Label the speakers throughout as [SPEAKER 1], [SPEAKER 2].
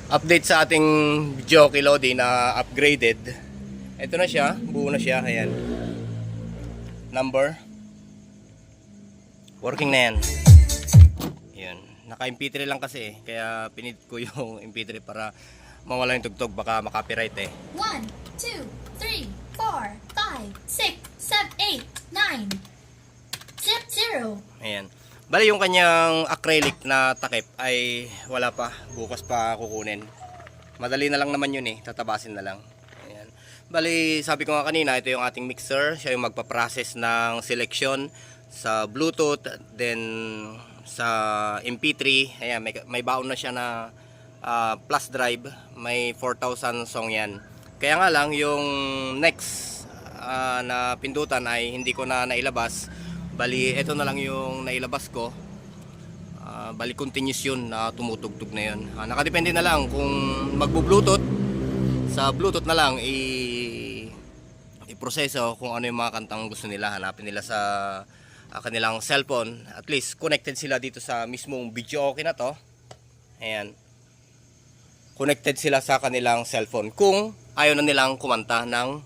[SPEAKER 1] Update sa ating Jockey Lodi na upgraded. Ito na siya, buo na siya, ayan. Number. Working na yan. Ayan. Naka MP3 lang kasi kaya pinit ko yung MP3 para mawala yung tugtog, baka makopyright eh.
[SPEAKER 2] 1, 2, 3, 4, 5, 6, 7, 8, 9, 0.
[SPEAKER 1] Ayan. Bali yung kanyang acrylic na takip ay wala pa, bukas pa kukunin. Madali na lang naman yun eh, tatabasin na lang. Ayan. Bali sabi ko nga kanina, ito yung ating mixer, siya yung magpa-process ng selection sa Bluetooth, then sa MP3. Ayan, may baon na siya na plus drive, may 4,000 song yan. Kaya nga lang yung next na pindutan ay hindi ko na nailabas. Bali, ito na lang yung nailabas ko. Bali, continuous yun na tumutugtog na yun. Nakadepende na lang kung magbo-bluetooth. Sa bluetooth na lang i-proseso kung ano yung mga kantang gusto nila. Hanapin nila sa kanilang cellphone. At least, connected sila dito sa mismong video okay na to. Ayan. Connected sila sa kanilang cellphone. Kung ayaw na nilang kumanta ng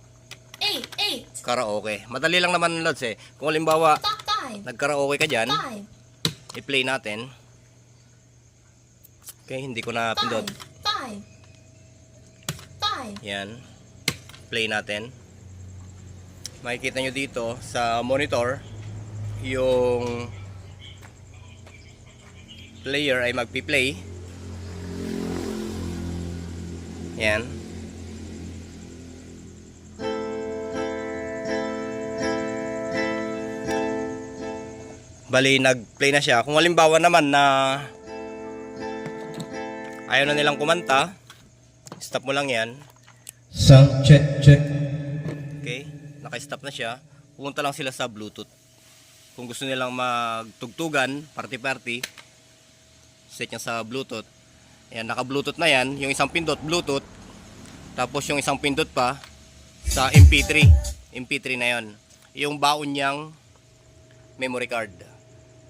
[SPEAKER 2] 8,
[SPEAKER 1] karaoke. Madali lang naman, Lods eh. Kung halimbawa,
[SPEAKER 2] top 5,
[SPEAKER 1] nagkaraoke ka dyan,
[SPEAKER 2] 5,
[SPEAKER 1] i-play natin. Okay, hindi ko na pindot.
[SPEAKER 2] 5.
[SPEAKER 1] Yan. Play natin. Makikita nyo dito sa monitor, yung player ay magpi-play. Yan. Bali, nag-play na siya. Kung halimbawa naman na ayaw na nilang kumanta, stop mo lang yan.
[SPEAKER 3] Sound check, check.
[SPEAKER 1] Okay, naka-stop na siya. Pumunta lang sila sa Bluetooth. Kung gusto nilang magtugtugan, party-party, set niya sa Bluetooth. Ayan, naka-Bluetooth na yan. Yung isang pindot, Bluetooth. Tapos yung isang pindot pa sa MP3. MP3 na yon. Yung baon niyang memory card.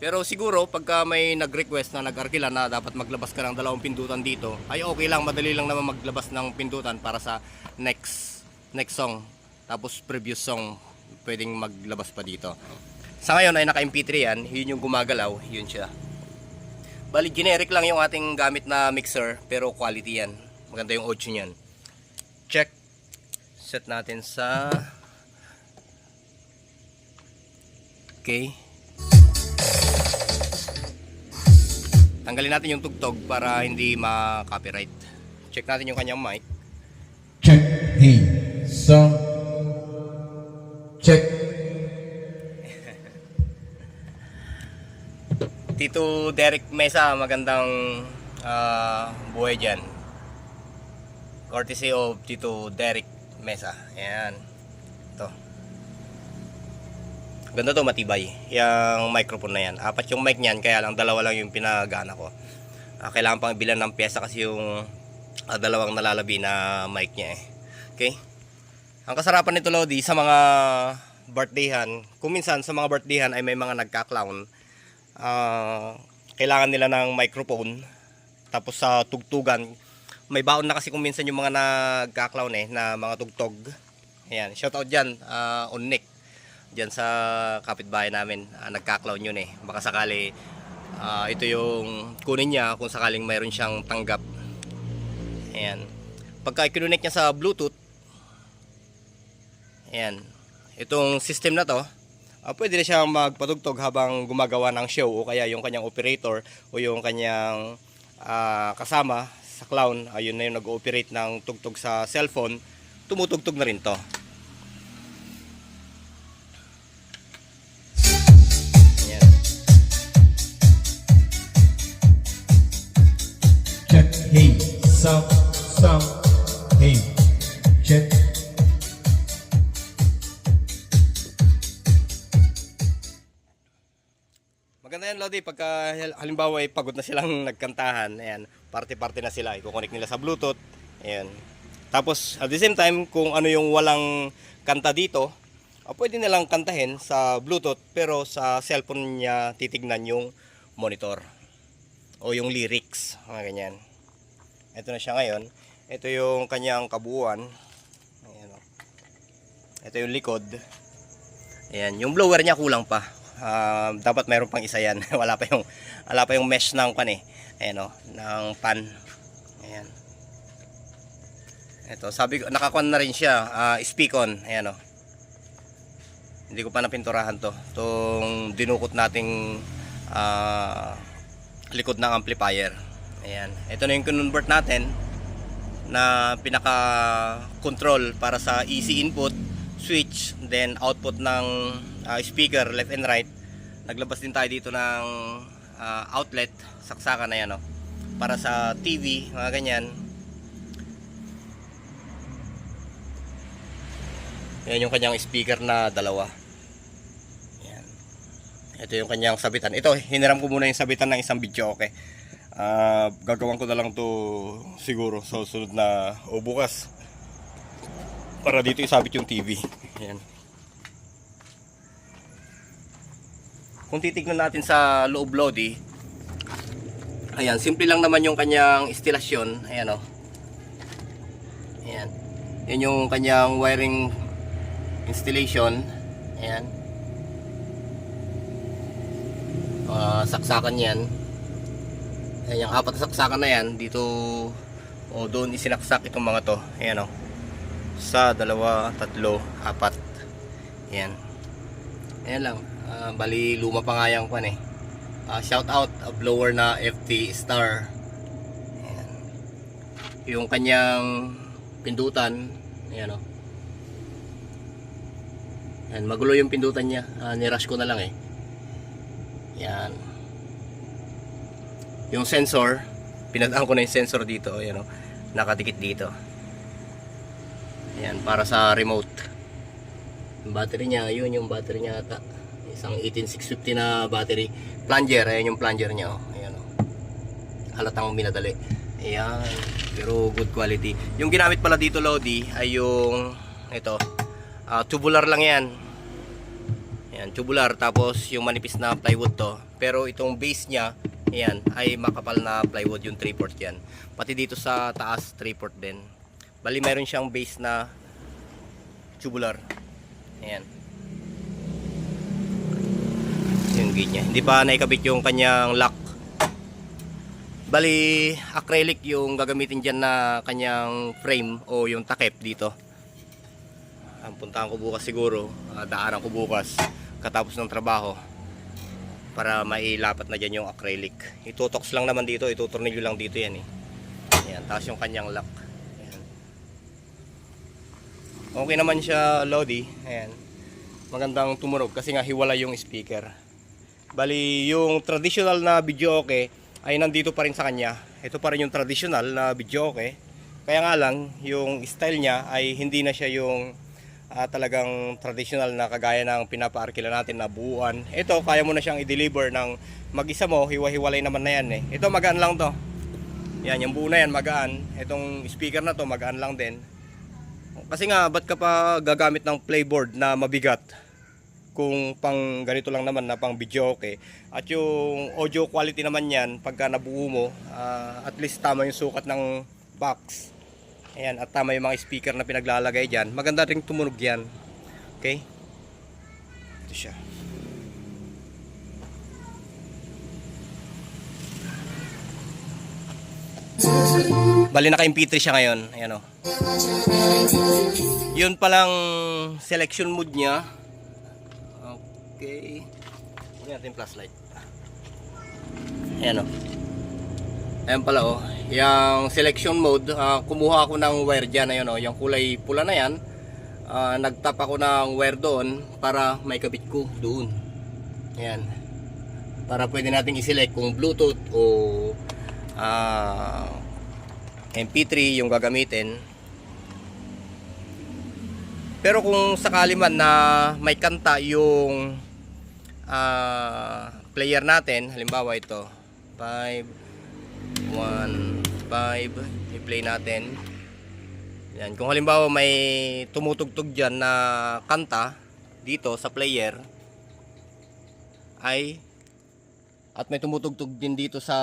[SPEAKER 1] Pero siguro pagka may nag-request na nag-arkila na dapat maglabas ka ng dalawang pindutan dito, ay okay lang, madali lang naman maglabas ng pindutan para sa next song. Tapos previous song, pwedeng maglabas pa dito. Sa ngayon ay naka MP3 yan, yun yung gumagalaw, yun siya. Bali generic lang yung ating gamit na mixer, pero quality yan. Maganda yung audio niyan. Check. Set natin sa okay. Tanggalin natin yung tugtog para hindi ma-copyright. Check natin yung kanyang mic.
[SPEAKER 3] Check. Hey. Sound. Check.
[SPEAKER 1] Tito Derek Mesa, magandang buhay dyan. Courtesy of Tito Derek Mesa. Ayan. Ito. Ganda to, matibay. Yung microphone na yan. Apat yung mic niyan, kaya lang dalawa lang yung pinagana ko. Kailangan pang bilan ng pyesa kasi yung dalawang nalalabi na mic niya eh. Okay? Ang kasarapan nito, Lodi, sa mga birthdayhan, kung minsan sa mga birthdayhan ay may mga nagka-clown, kailangan nila ng microphone. Tapos sa tugtugan, may baon na kasi kung minsan yung mga nagka-clown eh, na mga tugtog. Ayan, shoutout dyan, on Nick. Diyan sa kapitbahay namin, nagka-clown yun eh. Baka sakali ito yung kunin niya kung sakaling mayroon siyang tanggap. Ayan. Pagka i-connect niya sa Bluetooth, ayan, itong system na to, pwede na siyang magpatugtog habang gumagawa ng show, o kaya yung kanyang operator o yung kanyang kasama sa clown, ayun na yung nag-ooperate ng tugtog sa cellphone, tumutugtog na rin to.
[SPEAKER 3] Check. Hey. Sound. Sound. Hey. Check.
[SPEAKER 1] Maganda yan, Lodi, pagka halimbawa ay pagod na silang nagkantahan, ayan, party-party na sila, i-connect nila sa Bluetooth, ayan. Tapos, at the same time, kung ano yung walang kanta dito, pwede nilang kantahin sa Bluetooth, pero sa cellphone niya titignan yung monitor o yung lyrics, mga ganyan. Ito na siya ngayon. Ito yung kanyang kabuuan. Ayan, oh. Ito yung likod. Ayan, yung blower niya kulang pa. Dapat mayroon pang isa yan. wala pa yung mesh ng pan eh. Ayan, oh, ng pan. Ayan. Ito, sabi ko, nakakuan na rin siya, speak-on. Ayan, oh. Hindi ko pa napinturahan to. Itong dinukot nating likod ng amplifier. Ayan. Ito na yung convert natin na pinaka-control para sa easy input, switch, then output ng speaker, left and right. Naglabas din tayo dito ng outlet, saksakan na yan, oh. Para sa TV, mga ganyan. Yan yung kanyang speaker na dalawa. Yan. Ito yung kanyang sabitan. Ito, hiniram ko muna yung sabitan ng isang video, okay. Gagawin ko na lang to siguro sa susunod na o bukas. Para dito isabit yung TV. Yan. Kung titignan natin sa loob Lodi, ayan, simple lang naman yung kanyang instalasyon. Ayan, oh. Ayan. Yan yung kanyang wiring installation. Ayan. Saksakan yan. Ayan, yung 4 saksakan na yan dito o doon isinaksak itong mga to. Ayan, oh. Sa 2, 3, 4. Ayan. Ayan lang. Bali luma pa nga yung pan eh. Shout out blower na FT Star. Ayan. Yung kanyang pindutan. Ayan, oh. Ayan, magulo yung pindutan niya. Nirush ko na lang eh. Yan. Yung sensor, pinadaan ko na yung sensor dito. Ayan, oh. Nakadikit dito. Ayan, para sa remote. Yung battery niya, yun yung battery niya ata. Isang 18650 na battery. Plunger, ayan yung plunger niya. Oh. Ayan, oh. Halatang minadali. Ayan, pero good quality. Yung ginamit pala dito, Lodi, ay yung ito. Tubular lang yan. Ayan, tubular. Tapos yung manipis na plywood to. Pero itong base nya, ayan, ay makapal na plywood. Yung 3/4 yan. Pati dito sa taas 3/4 din. Bali meron siyang base na tubular. Ayan. Yung gate nya. Hindi pa naikabit yung kanyang lock. Bali acrylic yung gagamitin dyan na kanyang frame o yung takip dito. Ang puntahan ko bukas siguro, daanan ko bukas katapos ng trabaho para mailapat na dyan yung acrylic. Itutox lang naman dito, itutornilyo lang dito yan eh. Ayan, tapos yung kanyang lock. Ayan. Okay naman siya, Lodi. Ayan. Magandang tumunog kasi nga hiwala yung speaker. Bali yung traditional na video okay ay nandito pa rin sa kanya. Ito pa rin yung traditional na video okay. Kaya nga lang yung style niya ay hindi na siya yung talagang traditional na kagaya ng pinapaarkila natin na buuan. Ito kaya mo na siyang i-deliver ng mag-isa mo, hiwa-hiwalay naman na yan eh. Ito magaan lang to. Yan, yung buo na yan magaan. Itong speaker na to magaan lang din. Kasi nga ba't ka pa gagamit ng playboard na mabigat kung pang ganito lang naman na pang video okay. At yung audio quality naman yan pagka nabuo mo, at least tama yung sukat ng box. Ayan, at tama yung mga speaker na pinaglalagay dyan. Maganda ring tumunog yan. Okay? Ito siya. Bali naka MP3 siya ngayon. Ayan, oh. Yun palang selection mode niya. Okay. Huwag natin yung flashlight. Ayan, oh. Ayan pala, oh. Yung selection mode, kumuha ako ng wire dyan. Ayan, oh. Yung kulay pula na yan. Nagtap ako ng wire doon para may kabit ko doon. Ayan. Para pwede natin i-select kung Bluetooth o MP3 yung gagamitin. Pero kung sakali man na may kanta yung player natin, halimbawa ito 5 1 5, i-play natin. Yan, kung halimbawa may tumutugtog dyan na kanta dito sa player at may tumutugtog din dito sa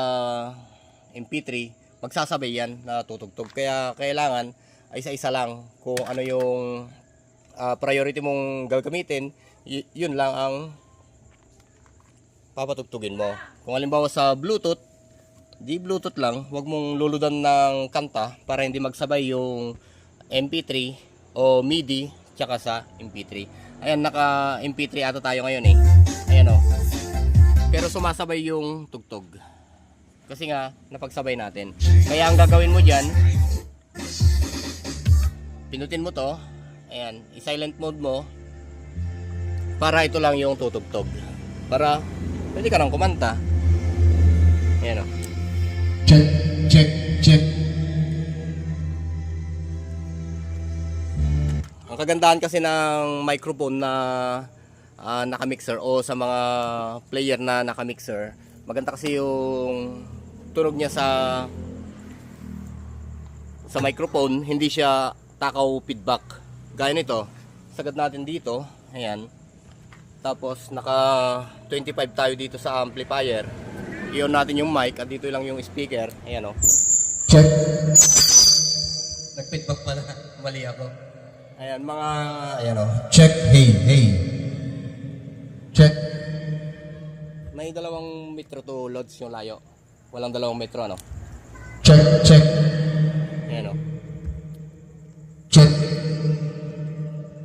[SPEAKER 1] MP3, magsasabay yan na tutugtog. Kaya kailangan ay isa-isa lang kung ano yung priority mong gagamitin, yun lang ang papatugtugin mo. Kung halimbawa sa Bluetooth, di Bluetooth lang, wag mong luludan ng kanta para hindi magsabay yung MP3 o MIDI tsaka sa MP3. Ayan, naka MP3 ata tayo ngayon eh. Ayan o. Pero sumasabay yung tugtog. Kasi nga, napagsabay natin. Kaya ang gagawin mo dyan, pinutin mo to. Ayan, i-silent mode mo. Para ito lang yung tutugtog. Para pwede ka nang kumanta. Ayan o.
[SPEAKER 3] check, check, check.
[SPEAKER 1] Ang kagandahan kasi ng microphone na nakamixer o sa mga player na nakamixer, maganda kasi yung tunog niya sa microphone, hindi siya takaw feedback. Gaya nito, sagad natin dito, ayan. Tapos naka 25 tayo dito sa amplifier. I-on natin yung mic at dito lang yung speaker, ayan o.
[SPEAKER 3] Check.
[SPEAKER 1] Nag-feedback pala, mali ako. Ayan, mga
[SPEAKER 3] Ayan o. Check, hey, hey. Check.
[SPEAKER 1] may 2 metro to loads yung layo. Walang 2 metro, ano?
[SPEAKER 3] Check, check.
[SPEAKER 1] Ayan o.
[SPEAKER 3] Check.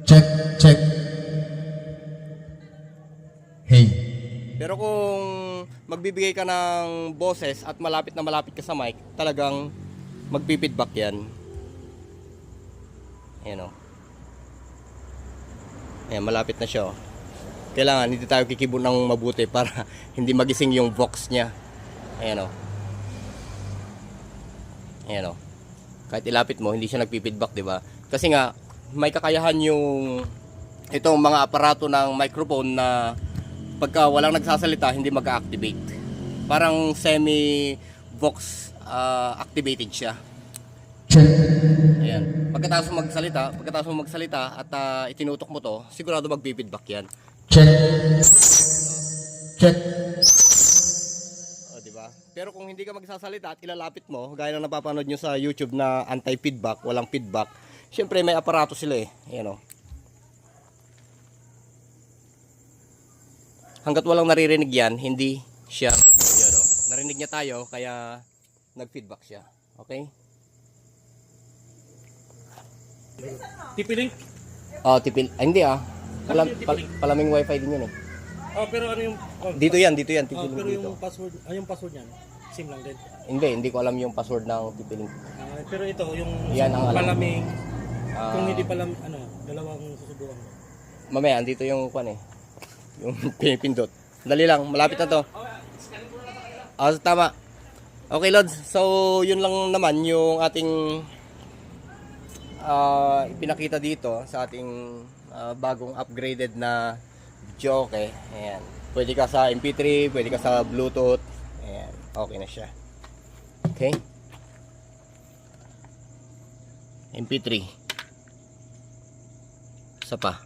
[SPEAKER 3] Check, check. Hey.
[SPEAKER 1] Pero kung magbibigay ka ng boses at malapit na malapit ka sa mic, talagang magpipidback yan. Ayan o. Ayan, malapit na siya o. Kailangan hindi tayo kikibo ng mabuti para hindi magising yung vox niya. Ayan o. Ayan o. Kahit ilapit mo, hindi siya nagpipidback, di ba? Kasi nga, may kakayahan yung itong mga aparato ng microphone na pagka walang nagsasalita, hindi mag-activate. Parang semi-vox activated siya.
[SPEAKER 3] Check.
[SPEAKER 1] Ayan. Pagkatapos mo magsalita at itinutok mo to, sigurado magpipidback yan.
[SPEAKER 3] Check. Check.
[SPEAKER 1] O, di ba? Pero kung hindi ka magsasalita at ilalapit mo, gaya ng napapanood nyo sa YouTube na anti-feedback, walang feedback, syempre may aparato sila eh. Ayan o. Hanggat walang naririnig yan, hindi siya, yun o. Narinig niya tayo, kaya nag-feedback siya. Okay?
[SPEAKER 4] TP-Link?
[SPEAKER 1] Oh, tipil. Hindi ah. Palaming wifi din yun eh.
[SPEAKER 4] Oh, pero ano yung
[SPEAKER 1] Dito yan,
[SPEAKER 4] oh,
[SPEAKER 1] tipil
[SPEAKER 4] pero
[SPEAKER 1] dito.
[SPEAKER 4] yung password, yung password niyan, same lang din.
[SPEAKER 1] Hindi ko alam yung password ng tipil.
[SPEAKER 4] Pero ito yung
[SPEAKER 1] Yan ang alam.
[SPEAKER 4] palaming,
[SPEAKER 1] Ah.
[SPEAKER 4] kung hindi palam ano, dalawang susubukan.
[SPEAKER 1] Mamaya, andito yung kwan eh. Yung pinipindot. Dali lang, malapit na to. Tama. Okay, Lods. So, yun lang naman yung ating ipinakita dito sa ating bagong upgraded na Joke. Ayan. Pwede ka sa MP3, pwede ka sa Bluetooth. Ayan. Okay na siya. Okay. MP3. Isa pa.